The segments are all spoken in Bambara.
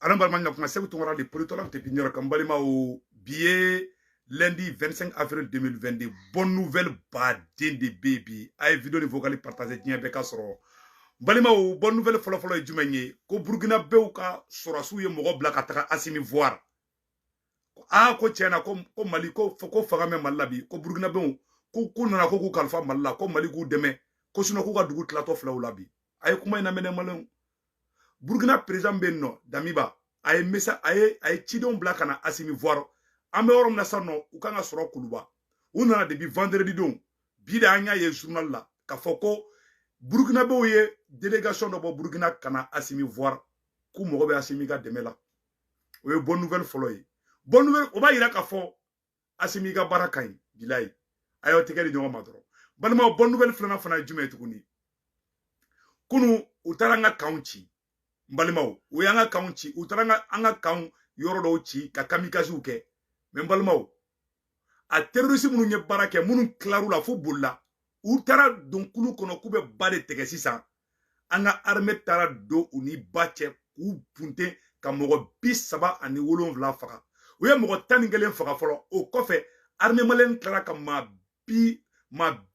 Alam balman kuma segu tongora de politolam te pignora kambalima au billet lundi 25 avril 2022. Bonne nouvelle badin de baby. Ay vidéo de vocali partager tien beka soro. Balima ou bonne nouvelle folo folo e jumenye ko Burkina Bew ka sorasu ye mogo bla ka taka Assimi voir. Ah ko tiena ko Mali ko fagame malabi ko Burkina Bew ko nana ko kalfa malla ko Mali ku deme ko sino ko ka dugu tlato fla ulabi. Ay kuma ina mene malon. Burkina président benno Damiba ay mesa ay chidon bla kana Assimi voir. Ambe orom na sanno u kanga soro kuluba. Una depuis vendredi don bida anya ye journal la ka foko Burkina Bew ye délégation de Burkina kana Assimi voir ku mogo be Assimi ka demela. Oye bonne nouvelle folo ye. Bonne nouvelle o ba ira ka fo Assimi ka baraka yi bilay. Ayo tekeli nyoma madro. Balma bonne nouvelle flana fana jume tukuni. Kunu utaranga county. Mbalimao o yanga county utaranga anga kaun yoro do ci ka kamikaze uke. Mbalimao a terrorisme munu nye baraka munu klaru la fo bolla. Utara donkulu kono kube bade tege sisan anga armée tara do uni bache ku punte ka mogo bisaba ani wolonvla faga o ye mogo taningelen faga folo o kofe armée malienne tara ka ma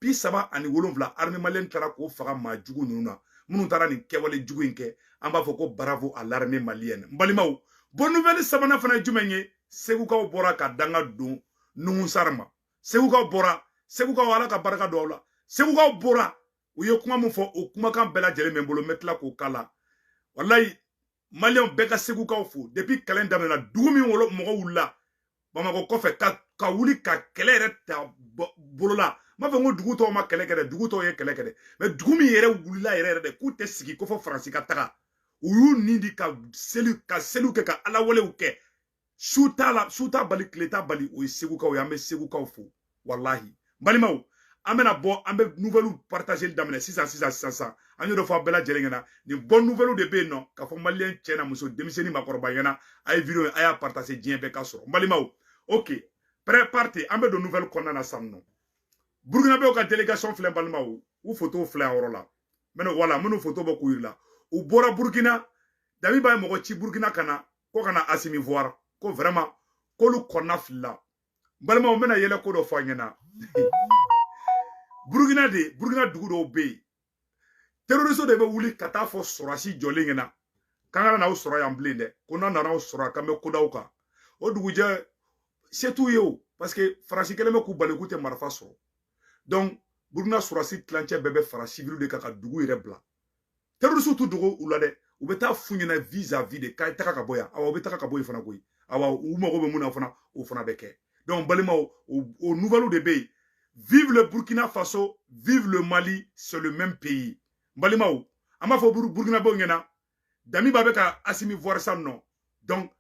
bisaba ani wolonvla armée malienne tara ko faga ma jugu nuna munu tara ni kewale jugu inke amba foko bravo à l'armée malienne mbalimaw bonne nouvelle sabana fana jumenye segukaw bora ka danga don nungu sarma segukaw bora segukaw ala ka baraka do la segukaw bora u ye kuma mun fɔ o kumakan bɛɛ lajɛlen bɛ n bolo n bɛ tila k'o kala wallahi maliyɛnw bɛɛ ka segukaw fo depuis kɛlɛ daminɛna dugu min mɔgɔ wulila Bamako kɔfɛ ka wuli ka kɛlɛ yɛrɛ ta bolola n b'a fɔ n ko dugu tɔw ma kɛlɛ kɛ dɛ dugu tɔw ye kɛlɛ kɛ dɛ mais dugu min yɛrɛ wulila yɛrɛ dɛ k'u tɛ sigi ko fɔ Faransi ka taga u y'u nin di ka seliw kɛ ka alawalew kɛ su t'a bali tile t'a bali o ye segukaw ye an bɛ segukaw fo wallahi balimaw an bɛna bɔ an bɛ nouvelles partager daminɛ sisan an y'o de fɔ a bɛɛ lajɛlen ɲɛna ni bonne nouvelles de bɛ yen nɔ k'a fɔ maliyɛn cɛ n'a muso denmisɛnnin makɔrɔba ɲɛna a ye vidéo a y'a partager diɲɛ bɛɛ ka sɔrɔ balimaw ok pré-party an bɛ don nouvelle kɔnɔna na sisan nɔ Burkina Bew ka délégation filɛ balimaw u photo filɛ a yɔrɔ la minnu photo bɔ k'u yirila u bɔra Burkina Damiba ye mɔgɔ ci Burkina kana ko kana Assimi voir ko vraiment k'olu kɔnɔna filila balimaw n bɛna yɛlɛ ko dɔ fɔ a ɲɛna Burkina dugu dɔw bɛ yen terroriste de bɛ wuli ka taa fɔ sɔrɔsi jɔlen ɲɛna k'an kana n'aw sɔrɔ yan bilen dɛ ko n'an nana aw sɔrɔ k'an bɛ kodaw kan o dugujɛ se t'u ye o parce que Faransi kɛlen bɛ k'u bali k'u tɛ marifa sɔrɔ donc Burkina sɔrɔsi tilancɛ bɛɛ bɛ fara civil de kan ka dugu yɛrɛ bila terroriste t'u dogo u la dɛ u bɛ taa f'u ɲɛna vis-à-vis de k'a taga ka bɔ yan awa u bɛ taga ka bɔ yen fana koyi awa u mago bɛ mun na fana o fana bɛ kɛ donc balimaw o nouvelles de bɛ yen. Vive le Burkina Faso, vive le Mali, c'est le même pays. Balimaou, ama fo Burkina Bew ɲɛna Damiba bɛ ka Assimi voir ça non. Donc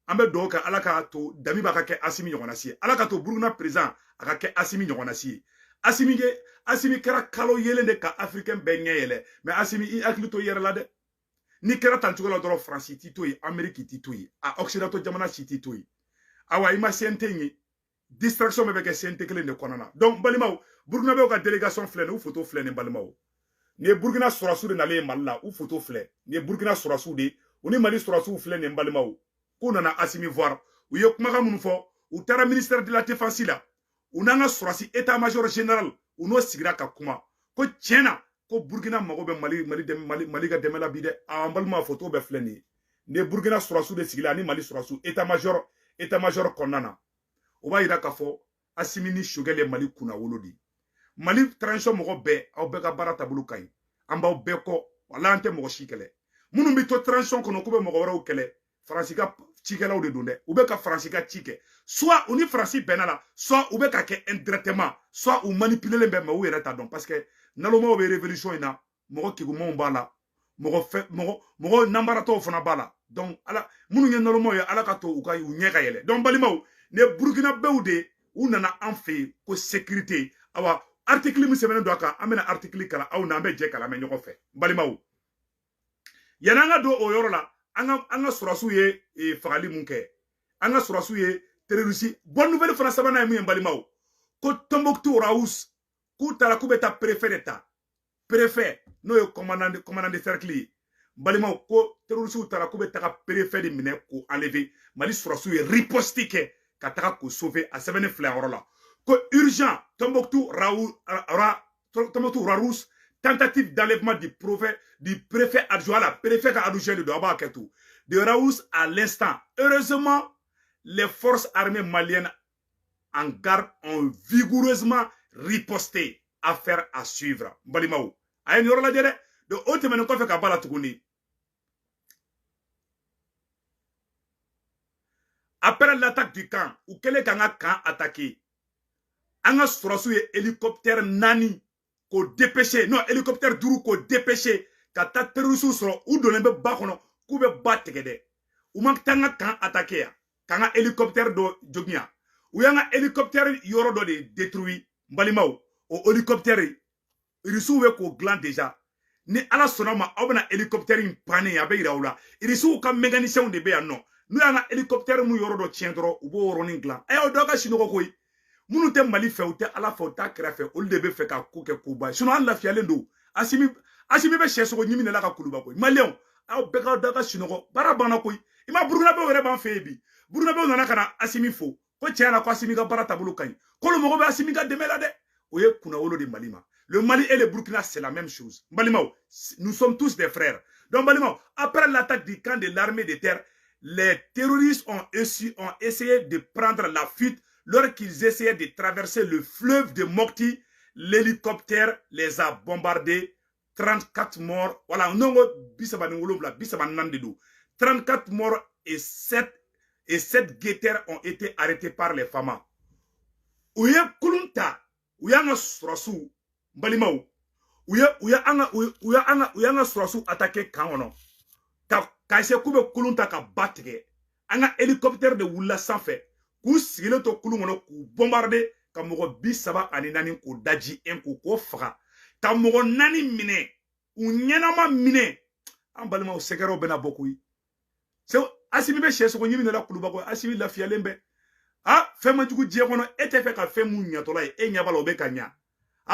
an bɛ dugawu kɛ Ala ka to Damiba ka kɛ Assimi ɲɔgɔnna si ye. Ala ka to Burkina président a ka kɛ Assimi ɲɔgɔnna si ye. Assimi kɛra kalo yelen de ka africain bɛɛ ɲɛ yɛlɛ mais Assimi i hakili to i yɛrɛ la dɛ. Ni kɛra tan cogo la dɔrɔn Faransi t'i to yen, Amérique t'i to yen, a Occidentaux jamana si t'i to yen. Awa i ma CNT ye. Distraction bɛ kɛ CNT kelen de kɔnɔna na donc balimaw Burkina Bew ka délégation filɛ nin u photo filɛ nin balimaw ni ye Burkina sɔrɔsiw de nalen Mali la u photo filɛ ni ye Burkina sɔrɔsiw de u ni Mali sɔrɔsiw filɛ nin balimaw k'u nana Assimi voir u ye kumakan minnu fɔ u taara ministère de la défense la u n'an ka sɔrɔsi état major général u n'o sigira ka kuma ko tiɲɛna ko Burkina mago bɛ Mali ka dɛmɛ la bi dɛ an balima photo bɛɛ filɛ nin ye ni ye Burkina sɔrɔsiw de sigila ani Mali sɔrɔsiw état major kɔnɔna na o b'a yira k'a fɔ Assimi ni Choguel ye Mali kunna wolo di Mali transition mɔgɔ bɛɛ aw bɛɛ ka baara taabolo ka ɲi an b'aw bɛɛ kɔ wala an tɛ mɔgɔ si kɛlɛ minnu bɛ to transition kɔnɔ k'u bɛ mɔgɔ wɛrɛw kɛlɛ Faransi ka cikɛlaw de don dɛ u bɛ ka Faransi ka ci kɛ soit u ni Faransi bɛnna la soit u bɛ ka kɛ indirectement soit u manipulelen bɛ mais u yɛrɛ t'a dɔn parce que nalomaw bɛ révolution in na mɔgɔ kegumanw b'a la mɔgɔ nanbaratɔw fana b'a la donc ala minnu ye nalomaw ye Ala ka to u ɲɛ ka yɛlɛ donc balimaw ne Burkina Bew de u nana an fɛ yen ko sécurité awa article min sɛbɛnnen don a kan an bɛna article kalan aw na an bɛ jɛ kalan mɛ ɲɔgɔn fɛ balimaw yanni an ka don o yɔrɔ la an ka sɔrɔsiw ye fagali mun kɛ an ka sɔrɔsiw ye terroriste bonne nouvelle fana sabanan ye mun ye balimaw ko Tombouctou Raoult k'u taara k'u bɛ taa préfet de ta préfet n'o ye commandant de cercle ye balima ko terroriste tara ko be taga préfet de mine ko enlever Mali surasu est riposte ke ka taga ko sauver a sɛbɛnni filɛ yɔrɔ la ko urgent Tombouctou Rousse tentative d'enlèvement du préfet adjoint la préfet ka adjoint de Doaba Ketou de Raous à l'instant. Heureusement, les forces armées maliennes en garde ont vigoureusement riposté. Affaire à suivre. Balimaou. Ayen yoro la jere de haute menen ko fe ka bala tukuni. Après l'attaque du camp, ou quel camp attaqué, anga surasu hélicoptère nani ko dépêché, non hélicoptère duru ko dépêché, kata terroriste sura ou donne be bakono ku be bategede. Ou mank tanga camp attaqué, kanga hélicoptère do jognia. Ou yanga hélicoptère yoro do de détruit, balimao, o hélicoptère irisuwe ko gland déjà. Ni ala sonama obna hélicoptère in pané ya be iraoula. Irisu ka mécanicien de be ya non. Nous avons un hélicoptère mu yoro do tiendro ou bo ronin glan ayo doga shinoko koy munu te Mali fe ou te ala fa ta kra fe ol de be fe ka ko ke ko ba sino an la fiale ndo asimi be cheso ko nyimi na la ka kuluba koy malion ayo be ka doga shinoko bara bana koy ima Burkina be were ban fe bi Burkina be nana kana asimi fo ko tiana ko asimi ga bara tabulu kay ko lo mo be asimi ga demela de oye kuna wolo de Malima. Le Mali et le Burkina c'est la même chose. Balimao, nous sommes tous des frères. Donc Balimao, après l'attaque du camp de l'armée de terre, les terroristes ont essayé de prendre la fuite lorsqu'ils essayaient de traverser le fleuve de Mopti. L'hélicoptère les a bombardés. 34 morts. Voilà, 34 morts et 7 guetteurs ont été arrêtés par les FAMA. Ouye kulunta, ouye anga surasu, balimao, ouye anga surasu attaqué kangono. Ka se kube kulunta ka batike anga hélicoptère de wula sanfɛ ku sigile to kulun kɔnɔ ku bombarder ka mɔgɔ 34 ko daji en ko faga ka mɔgɔ 4 minɛ u ɲɛnama minɛ an balimaw sɛgɛrɛw bɛna bɔ koyi se asimi bɛ sɛ sogo ɲimi la kuluba ko asimi lafiyalen bɛ fɛn ma jugu diɲɛ kɔnɔ e tɛ fɛ ka fɛn mun ɲɛtɔla ye e ɲɛ b'a la o bɛ ka ɲa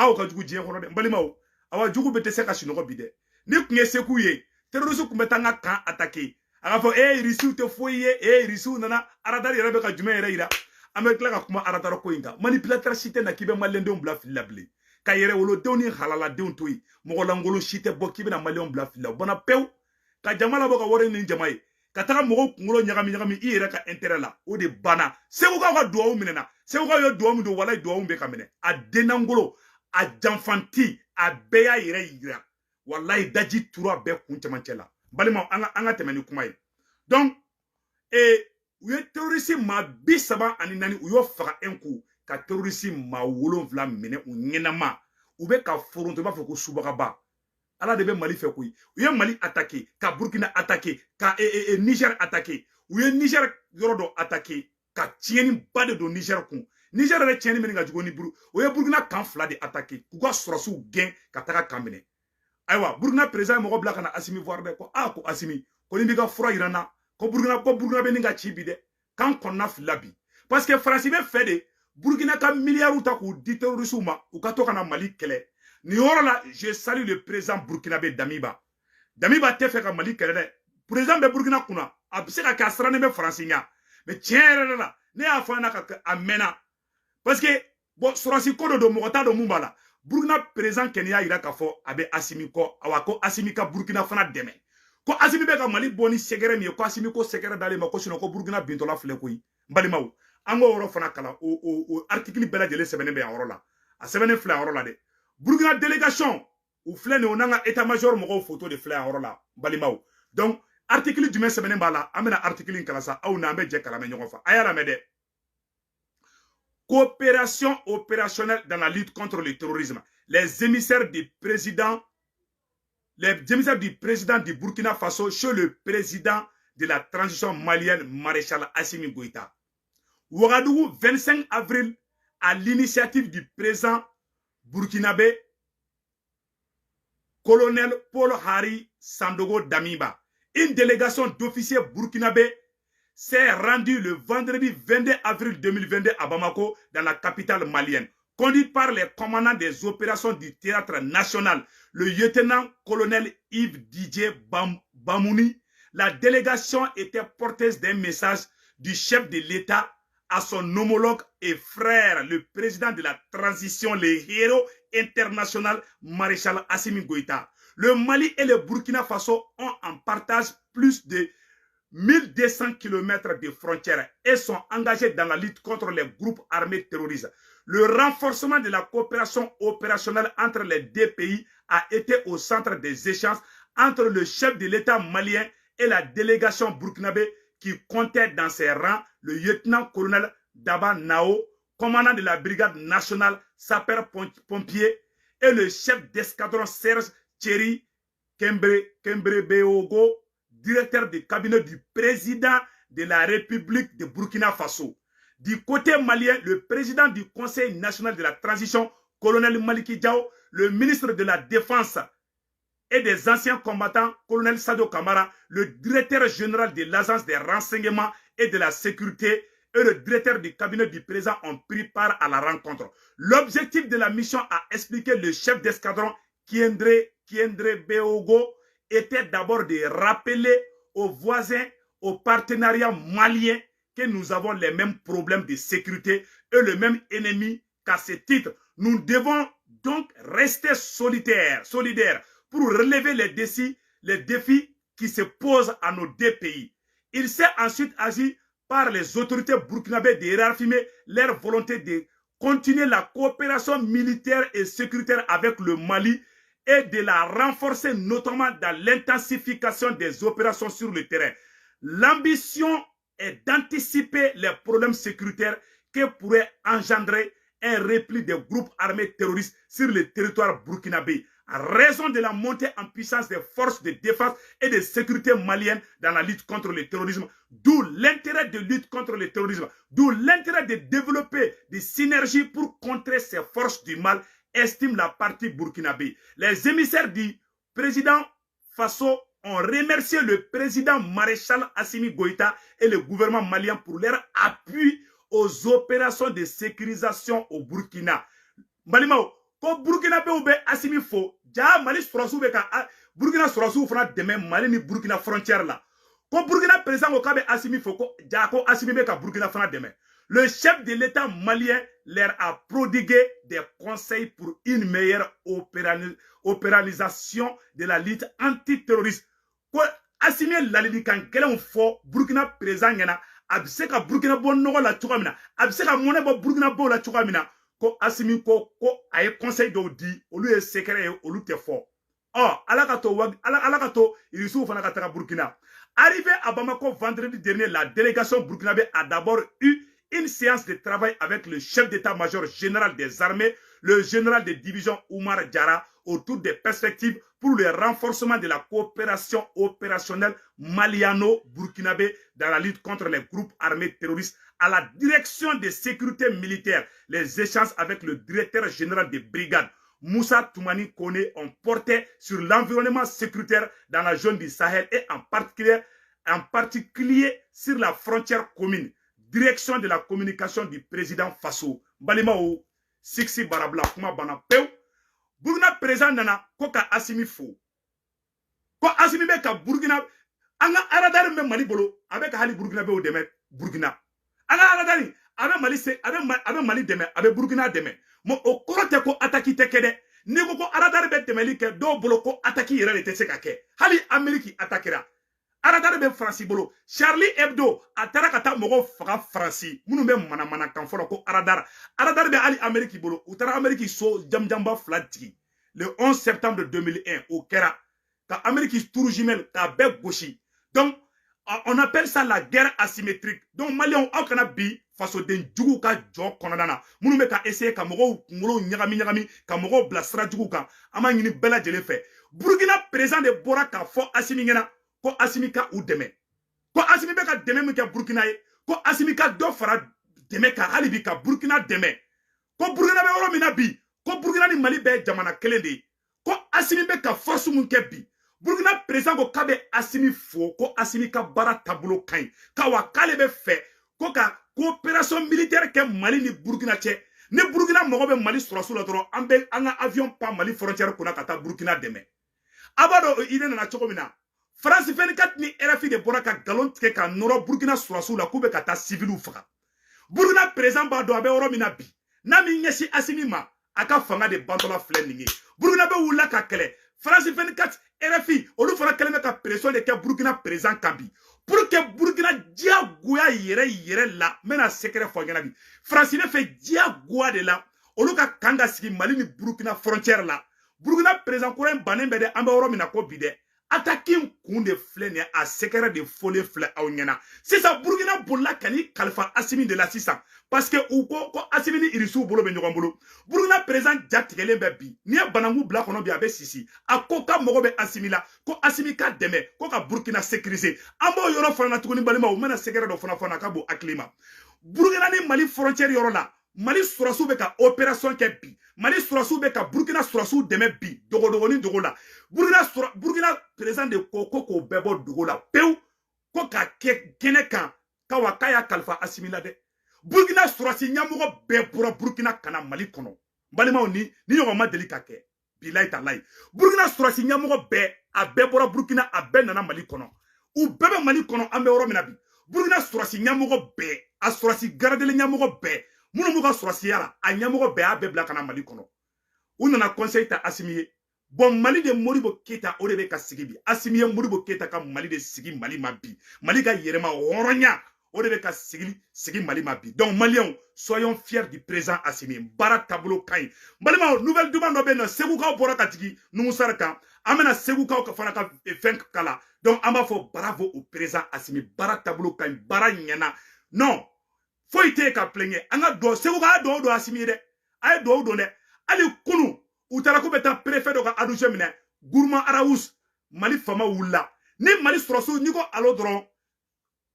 o ka jugu diɲɛ kɔnɔ dɛ balimaw awa jugu bɛ tɛ se ka sinɔgɔ bi dɛ ni kun ye seku ye terroriste kun bɛ taa n ka camp attaqué a ka fɔ irisiw tɛ foyi ye irisiw nana aradar yɛrɛ bɛ ka jumɛn yɛrɛ yira an bɛ tila ka kuma aradar ko in kan manipulateur si tɛ na k'i bɛ maliyɛndenw bila fili la bilen ka yɛrɛ wolodenw ni halaladenw to yen mɔgɔ lankolon si tɛ bɔ k'i bɛna maliyɛnw bila fili la o bana pewu ka jama labɔ ka wari ni jama ye ka taga mɔgɔw kunkolo ɲagami ɲagami i yɛrɛ ka intérêt la o de banna segukaw ka duwawu minɛna segukaw ye duwawu min don walayi duwawu bɛ ka minɛ a dennangolo a janfanti a bɛɛ y'a yɛrɛ yira wallahi daji tura bɛɛ kun cɛmancɛ la balima an ka tɛmɛ ni kuma ye donc u ye terroriste maa 34 u y'o faga en coup ka terroriste maa 7 minɛ u ɲɛnama u bɛ ka foronto i b'a fɔ ko subagaba ala de bɛ Mali fɛ koyi u ye Mali attaqué ka Burkina attaqué ka Niger attaqué u ye Niger yɔrɔ dɔ attaqué ka tiɲɛni ba de don Niger kun Niger yɛrɛ tiɲɛni minɛ ka jugu ni Buru u ye Burkina kan 2 de attaqué k'u ka sɔrɔsiw gɛn ka taga kan minɛ ayiwa Burkina président mɔgɔ bila ka na Assimi voir dɛ ko ko Assimi ko ni b'i ka fura yira n na ko Burkina bɛ nin ka ci bi dɛ kan kɔnɔna fila bi parce que Faransi bɛ fɛ de Burkina ka miliyariw ta k'u di terrorisiw ma u ka to ka na Mali kɛlɛ nin yɔrɔ la je salue le président burkinabé Damiba tɛ fɛ ka Mali kɛlɛ dɛ président bɛ Burkina kunna a bɛ se ka kɛ a sirannen bɛ Faransi ɲɛ mais tiɲɛ yɛrɛ la ne y'a fɔ a ɲɛna ka a mɛnna parce que bon sɔrɔsi ko dɔ don mɔgɔ t'a dɔn mun b'a la Burkina président kɛni y'a yira k'a fɔ a bɛ Assimi kɔ awa ko Assimi ka Burkina fana dɛmɛ ko Assimi bɛ ka Mali bɔ ni sɛgɛrɛ min ye ko Assimi ko sɛgɛrɛ d'ale ma ko sinon ko Burkina bintɔla filɛ koyi balimaw an k'o yɔrɔ fana kalan o article bɛɛ lajɛlen sɛbɛnnen bɛ a yɔrɔ la a sɛbɛnnen filɛ a yɔrɔ la dɛ Burkina délégation u filɛ nin o n'an ka état major mɔgɔw photo de filɛ a yɔrɔ la balimaw donc article jumɛn sɛbɛnnen b'a la an bɛna article in kalan sa aw n'an bɛ jɛ kalan mɛ ɲɔgɔn fɛ a y'a lamɛn dɛ coopération opérationnelle dans la lutte contre le terrorisme. Les émissaires du président du Burkina Faso chez le président de la transition malienne, maréchal Assimi Goïta. Ouagadougou, 25 avril, à l'initiative du président burkinabé, colonel Paul Hari Sandogo Damiba. Une délégation d'officiers burkinabés s'est rendu le vendredi 22 avril 2022 à Bamako, dans la capitale malienne, conduite par les commandants des opérations du théâtre national, le lieutenant-colonel Yves Didier Bamouni, la délégation était porteuse d'un message du chef de l'État à son homologue et frère, le président de la transition, le héros international, maréchal Assimi Goïta. Le Mali et le Burkina Faso ont en partage plus de 1200 km de frontières et sont engagés dans la lutte contre les groupes armés terroristes. Le renforcement de la coopération opérationnelle entre les deux pays a été au centre des échanges entre le chef de l'État malien et la délégation burkinabé qui comptait dans ses rangs le lieutenant-colonel Daba Nao, commandant de la brigade nationale sapeur-pompier, et le chef d'escadron Serge Thierry Kembrebeogo, directeur du cabinet du président de la République de Burkina Faso. Du côté malien, le président du Conseil national de la transition, colonel Maliki Diao, le ministre de la Défense et des anciens combattants, colonel Sado Kamara, le directeur général de l'agence des renseignements et de la sécurité et le directeur du cabinet du président ont pris part à la rencontre. L'objectif de la mission, a expliqué le chef d'escadron Kiendre Beogo, était d'abord de rappeler aux voisins, aux partenariats maliens que nous avons les mêmes problèmes de sécurité et le même ennemi qu'à ce titre. Nous devons donc rester solidaires pour relever les défis qui se posent à nos deux pays. Il s'est ensuite agi par les autorités burkinabées de réaffirmer leur volonté de continuer la coopération militaire et sécuritaire avec le Mali et de la renforcer notamment dans l'intensification des opérations sur le terrain. L'ambition est d'anticiper les problèmes sécuritaires que pourrait engendrer un repli des groupes armés terroristes sur le territoire burkinabé, à raison de la montée en puissance des forces de défense et de sécurité maliennes dans la lutte contre le terrorisme, d'où l'intérêt de lutte contre le terrorisme, d'où l'intérêt de développer des synergies pour contrer ces forces du mal, estime la partie burkinabé. Les émissaires du président Faso ont remercié le président maréchal Assimi Goïta et le gouvernement malien pour leur appui aux opérations de sécurisation au Burkina. Malimao, ko Burkina be oube Assimi fo, ja Mali surasu be ka Burkina surasu fana deme Mali ni Burkina frontière là. Ko Burkina président ko kabe Assimi fo ko ja ko Assimi be ka Burkina fana deme. Le chef de l'État malien leur a prodigué des conseils pour une meilleure opéralisation de la lutte antiterroriste. Ko Assimi lalidi kan kelen fo Burkina président ngena abse ka Burkina bo nogo la chukamina abse ka mone bo Burkina bo la chukamina ko Assimi ko ay conseil do di olu e secret olu te fo alakato irisu fana ka taka Burkina. Arrivé à Bamako vendredi dernier, la délégation burkinabé a d'abord eu une séance de travail avec le chef d'état-major général des armées, le général de division Oumar Diarra, autour des perspectives pour le renforcement de la coopération opérationnelle maliano-burkinabé dans la lutte contre les groupes armés terroristes à la direction des sécurités militaires. Les échanges avec le directeur général des brigades, Moussa Toumani Kone, ont porté sur l'environnement sécuritaire dans la zone du Sahel et en particulier sur la frontière commune. Direction de la communication du président Faso. Balimao, Sixi Barabla, Kuma Banapeu. Burkina président nana, Koka Assimi fo. Ko Assimi be ka Burkina, anga aradari me Mali bolo, avec Hali Burkina be o deme Burkina. Anga aradari, abe Mali se, abe Mali deme, abe Burkina deme. Mo o korote ko ataki tekede. Nego ko aradari be temeli ke do bolo ko ataki yere te se ka ke. Hali Ameriki atakira. Aradari be Franci bolo. Charlie Hebdo atara kata mogo faga Franci. Munu be mana kan folo ko aradara. Aradari be ali Ameriki bolo. Utara Ameriki so jamjamba flatigi. Le 11 septembre 2001 au Kera. Ka Ameriki tour jumel ka be gauchi. Donc on appelle ça la guerre asymétrique. Donc Maliens au kana bi faso den jugu ka jo konadana. Munu be ka essayer ka mogo ngolo nyagami ka mogo blasra jugu kan. Ama ngini bela jele fe. Burkina président de Bora ka fo Assimi ngena. Ko Assimi ka ou deme. Ko Assimi be ka deme mu ka Burkina ye. Ko Assimi ka do fara deme ka halibi ka Burkina deme. Ko Burkina be oro mina bi. Ko Burkina ni Mali be jamana kelen de. Ko Assimi be ka force mun ke bi. Burkina président ko kabe Assimi fo ko Assimi ka bara tableau kain. Ka wa kale be fe. Ko ka coopération militaire ke Mali ni Burkina che. Ni Burkina mogo be Mali surasu la doro ambe anga avion pa Mali frontière kuna kata Burkina deme. Abado ide na chokomina. France 24 ni RFI de bora ka galon tigɛ ka nɔrɔ Burkina surasiw la k'u bɛ ka taa civiliw faga. Burkina président b'a dɔn a bɛ yɔrɔ min na bi. N'a min ɲɛsin Assimi ma a ka fanga de bantɔla filɛ nin ye. Burkina bɛ wulila ka kɛlɛ. France 24 RFI olu fana kɛlen bɛ ka pression de kɛ Burkina président kan bi. Pour que Burkina diyagoya yɛrɛ la n bɛna secret fɔ ɲɛna bi. France ne fɛ diyagoya de la olu ka kan ka sigi Mali ni Burkina frontière la. Burkina président kura in bannen bɛ dɛ an bɛ yɔrɔ min na ko bi dɛ. Attaquer kun de filɛ nin ye a secret de fɔlen filɛ aw ɲɛna. Sisan Burkina bolila ka ni kalifa Assimi de la sisan. Parce que u ko Assimi ni Irisiw bolo bɛ ɲɔgɔn bolo. Burkina président jatigɛlen bɛ bi. N'i ye bananku bila kɔnɔ bi a bɛ sisi. A ko ka mɔgɔ bɛ Assimi la. Ko Assimi ka dɛmɛ. Ko ka Burkina sécuriser. An b'o yɔrɔ fana na tuguni balimaw. U bɛna secret dɔ fana fɔ na ka bon hakili ma. Burkina ni Mali frontière yɔrɔ la. Mali surasiw bɛ ka opération kɛ bi. Mali surasiw bɛ ka Burkina surasiw dɛmɛ bi. Dogo ni dogo la. Burkina président de ko k'o bɛɛ bɔ dogo la pewu. Ko ka kɛ kɛnɛ kan k'a y'a kalifa Assimi la dɛ. Burkina surasi ɲɛmɔgɔ bɛɛ bɔra Burkina kana Mali kɔnɔ. Balimaw ni ɲɔgɔn ma deli ka kɛ. Bilayi talayi. Burkina surasi ɲɛmɔgɔ bɛɛ a bɛɛ bɔra Burkina a bɛɛ nana Mali kɔnɔ. U bɛɛ bɛ Mali kɔnɔ an bɛ yɔrɔ min na bi. Burkina surasi ɲɛmɔgɔ bɛɛ a surasi garadelen ɲɛmɔgɔ bɛɛ minnu b'u ka surasiya la a ɲɛmɔgɔ bɛɛ y'a bɛɛ bila kana Mali kɔnɔ. U nana conseil ta Assimi ye. Bon Mali de Modibo Keita o de bɛ ka sigi bi. Assimi ye Modibo Keita ka Mali de sigi Mali ma bi. Mali ka yɛrɛma hɔrɔnya o de bɛ ka sigi Mali ma bi. Donc Maliens soyons fiers du président Assimi. Baara taabolo ka ɲi. Balimaw nouvelle demande dɔ bɛ yen nɔ Segukaw bɔra ka jigin Nungusara kan. An bɛna Segukaw fana ka fɛn kala. Donc an b'a fɔ bravo au président Assimi. Baara taabolo ka ɲi. Baara ɲɛna. Non. Foyi tɛ ka plaigner. An ka dɔn Segukaw dɔw don Assimi ye dɛ. A ye dɔw don dɛ. Hali kunu u taara ko bɛ taa préfet dɔ ka adjoint minɛ. Gourma Araous Mali fama wulila. Ni Mali surasiw ni ko allo dɔrɔn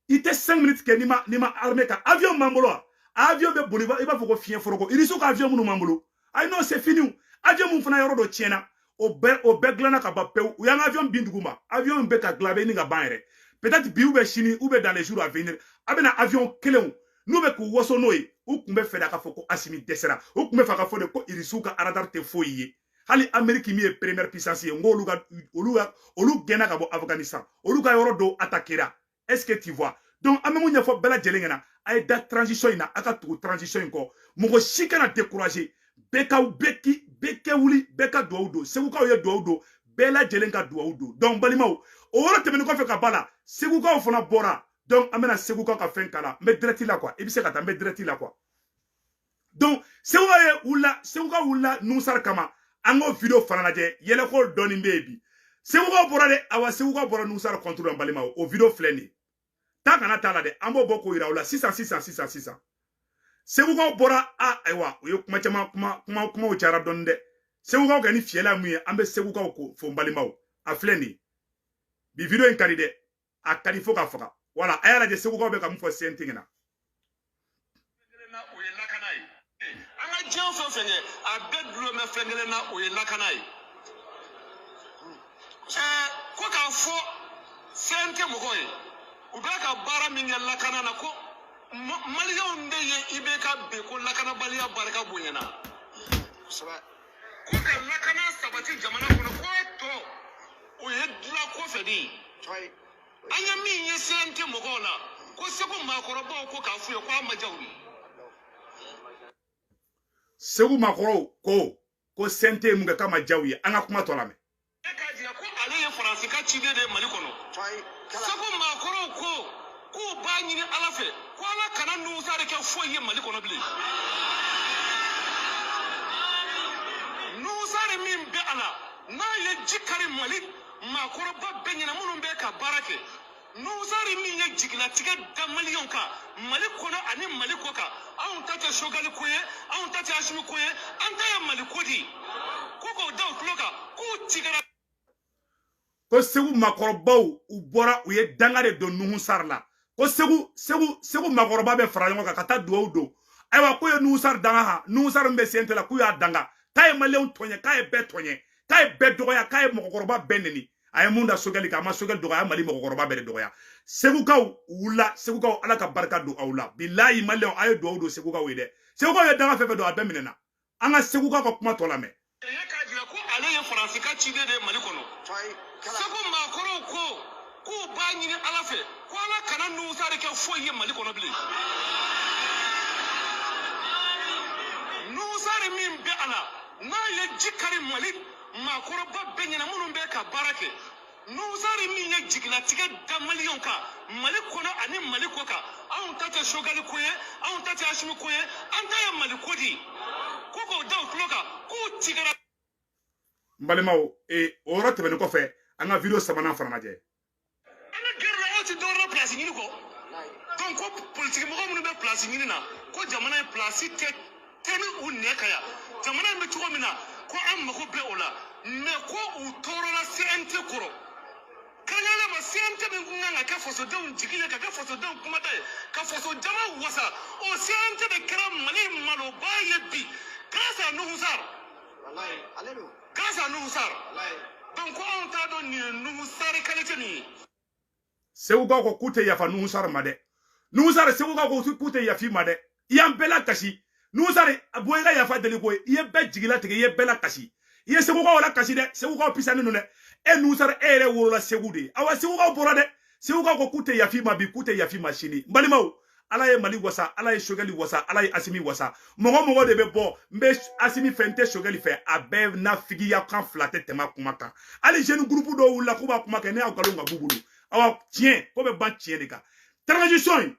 i tɛ 5 minutes kɛ ni ma armée ka avion m'an bolo wa. Avion bɛ boli i b'a fɔ ko fiɲɛ foroko. Irisiw ka avion minnu m'an bolo. Ayi non c'est fini. Avion mun fana yɔrɔ dɔ tiɲɛna. O bɛɛ dilanna ka ban pewu. U y'an ka avion bin dugu ma. Avion bɛ ka dilan a bɛ ɲini ka ban yɛrɛ. Peut-être bi ou bien sini ou bien dans les jours à venir. A bɛna avion kelenw n'u bɛ k'u waso n'o ye. U tun bɛ fɛ k'a fɔ ko Assimi dɛsɛra. U tun bɛ fɛ k'a fɔ de ko Irisiw ka radar tɛ foyi ye. Hali Amérique min ye première puissance ye. N ko olu gɛnna ka bɔ Afghanistan. Olu ka yɔrɔ dɔw attaquera. Est-ce que tu vois? Donc an bɛ mun ɲɛfɔ bɛɛ lajɛlen ɲɛna. A ye da transition in na. A ka tugu transition in kɔ. Mɔgɔ si kana décourager. Bɛɛ kɛ wuli. Bɛɛ ka duwawu don. Segukaw ye duwawu don. Bɛɛ lajɛlen ka duwawu don. Donc balimaw o yɔrɔ tɛmɛnen kɔfɛ ka ban la. Segukaw fana bɔra. Donc an bɛna Segukaw ka fɛn kala. N bɛ direct la quoi. I bɛ se ka taa n bɛ direct la quoi. Donc Segukaw wulila Nungusara kama. An ko video fana lajɛ. Yɛlɛko dɔɔni bɛ yen bi. Segukaw bɔra dɛ. Awa Segukaw bɔra Nungusara contre la balimaw. O video filɛ nin ye. Ta kana t'a la dɛ. An b'o bɔ k'o yira u la sisan. Segukaw bɔra ayiwa o ye kuma caman kumaw cayara dɔɔni dɛ. Segukaw kɛ ni fiyɛla mun ye an bɛ Segukaw ko fɔ n balimaw. A filɛ nin ye. Bi video in ka di dɛ. A ka di fo ka faga. Voilà a y'a lajɛ Segukaw bɛ ka mun fɔ CNT ɲɛna. An ka diɲɛ fɛn fɛn ye a bɛɛ dulomɛ fɛn kelen na o ye lakana ye. Ko k'a fɔ CNT mɔgɔw ye u bɛ ka baara min kɛ lakana na ko Maliens de ye IBK bɛ ko lakanabaliya barika bonyana. Ko ka lakana sabati jamana kɔnɔ ko tɔ o ye dilan kɔfɛ de. An ye min ye CNT mɔgɔw la ko Segu maakɔrɔbaw ko k'a f'u ye ko a ma diya u ye. Segu maakɔrɔw ko CNT ye mun kɛ k'a ma diya u ye an ka kuma tɔ lamɛn. E k'a jira ko ale ye Faransi ka ciden de ye Mali kɔnɔ. Segu maakɔrɔw ko k'u b'a ɲini Ala fɛ ko Ala kana Nungusara kɛ foyi ye Mali kɔnɔ bilen. Nungusara min bɛ a la n'a ye ji kari Mali maakɔrɔba bɛɛ ɲɛna minnu bɛ ka baara kɛ. Nungusara min ye jigilatigɛ da Maliens kan Mali kɔnɔ ani Mali kɔ kan anw ta tɛ Choguel ko ye anw ta tɛ Assimi ko ye an ta ye Mali ko di ko k'o da u tulo kan k'u tigɛra. Ko Segu maakɔrɔbaw u bɔra u ye danga de don Nungusara la. Ko Segu maakɔrɔba bɛ fara ɲɔgɔn kan ka taa duwawu don. Ayiwa ko ye Nungusara danga ha Nungusara min bɛ CNT la k'u y'a danga k'a ye Maliens tɔɲɛ k'a ye bɛɛ tɔɲɛ k'a ye bɛɛ dɔgɔya k'a ye mɔgɔkɔrɔba bɛɛ neni. A ye mun da Choguel kan a ma Choguel dɔgɔya a Mali mɔgɔkɔrɔba bɛɛ de dɔgɔya. Segukaw wulila Segukaw Ala ka barika don aw la. Bilahi Maliens a ye duwawu don Segukaw ye dɛ. Segukaw ye danga fɛn fɛn don a bɛɛ minɛna. An ka Segukaw ka kuma tɔ lamɛn. E k'a jira ko ale ye Faransi ka ciden de ye Mali kɔnɔ. Segu maakɔrɔw ko k'u b'a ɲini ala fɛ ko ala kana nusari kɛ foyi ye mali kɔnɔ bilen nusari min bɛ a la n'a ye ji kari mali maakɔrɔba bɛɛ ɲɛna minnu bɛ ka baara kɛ nusari min ye jigilatigɛ da maliyɛnw kan mali kɔnɔ ani mali kɔ kan anw ta tɛ sogali ko ye anw ta tɛ asimi ko ye an ta ye mali ko di ko k'o da u tulo kan k'u tigɛra n balimaw o yɔrɔ tɛmɛnen kɔfɛ an ka video sabanan fana lajɛ an ka gɛrɛ la aw tɛ dɔwɛrɛ pilasi ɲini kɔ donc ko politiki mɔgɔ minnu bɛ pilasi ɲini na ko jamana ye pilasi tɛ ni u nɛ ka yan jamana in bɛ cogo min na ko an mago bɛ o la mais ko u tɔɔrɔla CNT kɔrɔ kɛrɛnkɛrɛnnen ma CNT min kun kan ka kɛ fasodenw jigi ye ka kɛ fasodenw kumada ye ka faso jama wasa o CNT de kɛra mali maloba ye bi grâce à Nuhu Sarr grâce à Nuhu Sarr donc ko anw t'a dɔn nin ye Nuhu Sarr qualité min ye segukaw ko k'u tɛ yafa Nuhu Sarr ma dɛ Nuhu Sarr segukaw ko k'u tɛ yafa i ma dɛ i y'an bɛɛ lakasi Nuhu Sarr bɔ i ka yafa deli ko ye i ye bɛɛ jigilatigɛ i ye bɛɛ lakasi i ye segukaw lakasi dɛ segukaw pisani ninnu dɛ Nuhu Sarr yɛrɛ wolola Segu de awa segukaw bɔra dɛ segukaw ko k'u tɛ yafa i ma bi k'u tɛ yafa i ma sini n balimaw ala ye mali wasa ala ye Choguel wasa ala ye Asimi wasa mɔgɔ de bɛ bɔ n bɛ Asimi fɛ n tɛ Choguel fɛ a bɛɛ na figiya kan fila tɛ tɛmɛ kuma kan hali jeune groupe dɔw wulila k'u b'a kuma kɛ ne y'aw nkalon ka b'u bolo awa tiɲɛ ko bɛ ban tiɲɛ de kan transition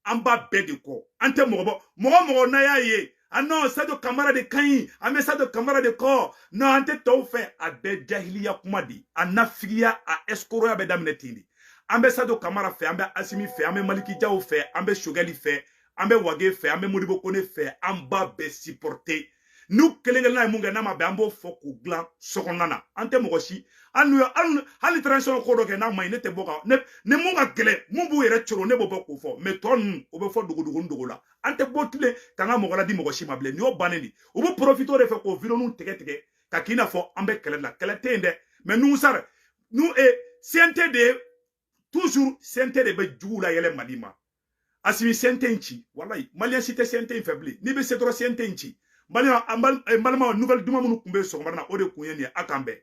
an b'a bɛɛ de kɔ an tɛ mɔgɔ n'a y'a ye ah non Sadio Kamara de kaɲi an bɛ Sadio Kamara de kɔ non an tɛ tɔw fɛ a bɛɛ jahiliya kuma de a nafigiya a escroya bɛ daminɛ ten de an bɛ Sadio Kamara fɛ an bɛ Asimi fɛ an bɛ Maliki Jaw fɛ an bɛ Choguel fɛ an bɛ Wage fɛ an bɛ Modibo Kone fɛ an b'a bɛɛ supporter n'u kelen-kelenna ye mun kɛ n'a ma bɛn an b'o fɔ k'u dilan sokɔnɔna na an tɛ mɔgɔ si hali transition ko dɔ kɛ n'a ma ɲi ne tɛ bɔ kan ni mun ka gɛlɛn mun b'u yɛrɛ coro ne b'o bɔ k'o fɔ mais tɔ ninnu o bɛ fɔ dogo la an tɛ bɔ tile ka n ka mɔgɔ ladi mɔgɔ si ma bilen nin y'o bannen de u bɛ profiter o de fɛ k'o vidéo tigɛ ka k'i n'a fɔ an bɛ kɛlɛ la kɛlɛ tɛ yen dɛ mais Nuhu Sarr CNT de toujours CNT de bɛ jugu la yɛlɛ Mali ma Asimi CNT in ci walayi maliyɛn si tɛ CNT in fɛ bilen n'i bɛ se dɔrɔn CNT in ci balima nouvelle duman minnu tun bɛ sɔgɔmada la o de kun ye nin ye a k'an bɛn